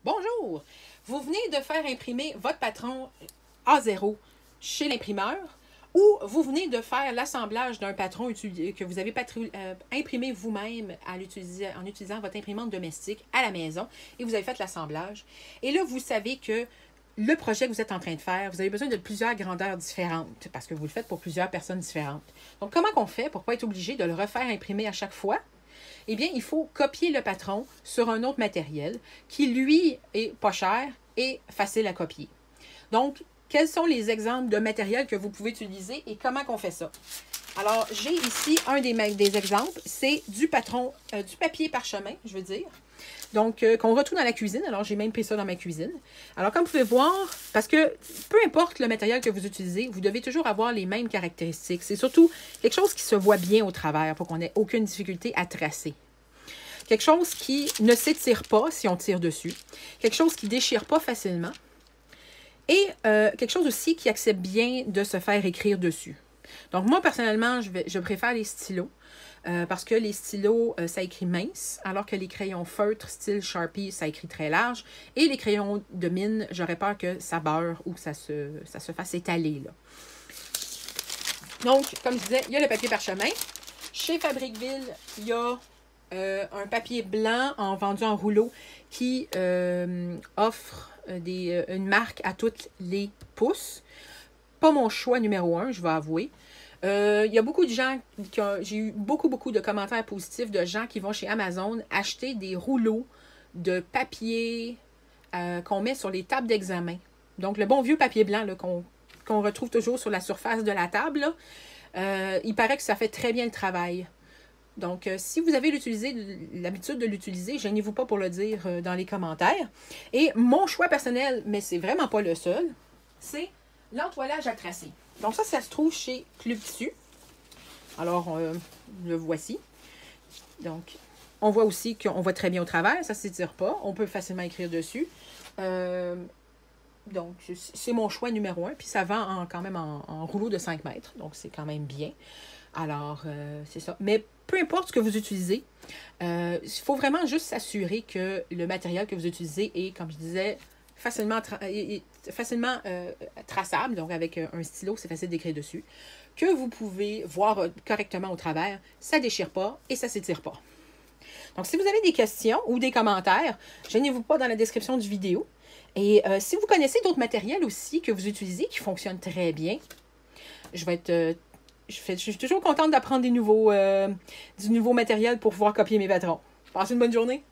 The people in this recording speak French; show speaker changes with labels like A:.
A: Bonjour! Vous venez de faire imprimer votre patron A0 chez l'imprimeur ou vous venez de faire l'assemblage d'un patron que vous avez imprimé vous-même en utilisant votre imprimante domestique à la maison et vous avez fait l'assemblage. Et là, vous savez que le projet que vous êtes en train de faire, vous avez besoin de plusieurs grandeurs différentes parce que vous le faites pour plusieurs personnes différentes. Donc, comment on fait pour ne pas être obligé de le refaire imprimer à chaque fois? Eh bien, il faut copier le patron sur un autre matériel qui, lui, est pas cher et facile à copier. Donc, quels sont les exemples de matériel que vous pouvez utiliser et comment on fait ça? Alors, j'ai ici un des exemples, c'est du papier parchemin, je veux dire. Donc, qu'on retrouve dans la cuisine. Alors, j'ai même pris ça dans ma cuisine. Alors, comme vous pouvez voir, parce que peu importe le matériel que vous utilisez, vous devez toujours avoir les mêmes caractéristiques. C'est surtout quelque chose qui se voit bien au travers pour qu'on n'ait aucune difficulté à tracer. Quelque chose qui ne s'étire pas si on tire dessus. Quelque chose qui ne déchire pas facilement. Et quelque chose aussi qui accepte bien de se faire écrire dessus. Donc, moi, personnellement, je préfère les stylos. Parce que les stylos, ça écrit mince, alors que les crayons feutres, style Sharpie, ça écrit très large. Et les crayons de mine, j'aurais peur que ça beurre ou que ça se fasse étaler, là. Donc, comme je disais, il y a le papier parchemin. Chez Fabricville, il y a un papier blanc vendu en rouleau qui offre une marque à toutes les pouces. Pas mon choix numéro 1, je vais avouer. Il y a beaucoup de gens, j'ai eu beaucoup de commentaires positifs de gens qui vont chez Amazon acheter des rouleaux de papier qu'on met sur les tables d'examen. Donc, le bon vieux papier blanc qu'on retrouve toujours sur la surface de la table, là, il paraît que ça fait très bien le travail. Donc, si vous avez l'habitude de l'utiliser, gênez-vous pas pour le dire dans les commentaires. Et mon choix personnel, mais c'est vraiment pas le seul, c'est l'entoilage à tracer. Donc ça se trouve chez Club Tissu. Alors, le voici. Donc, on voit aussi qu'on voit très bien au travers. Ça ne s'étire pas. On peut facilement écrire dessus. Donc, c'est mon choix numéro 1. Puis ça vend quand même en rouleau de 5 mètres. Donc, c'est quand même bien. Alors, c'est ça. Mais peu importe ce que vous utilisez, il faut vraiment juste s'assurer que le matériel que vous utilisez est, comme je disais, facilement traçable, donc avec un stylo, c'est facile d'écrire dessus, que vous pouvez voir correctement au travers, ça ne déchire pas et ça ne s'étire pas. Donc, si vous avez des questions ou des commentaires, gênez-vous pas dans la description du vidéo. Et si vous connaissez d'autres matériels aussi que vous utilisez qui fonctionnent très bien, je suis toujours contente d'apprendre du nouveau matériel pour pouvoir copier mes patrons. Passez une bonne journée!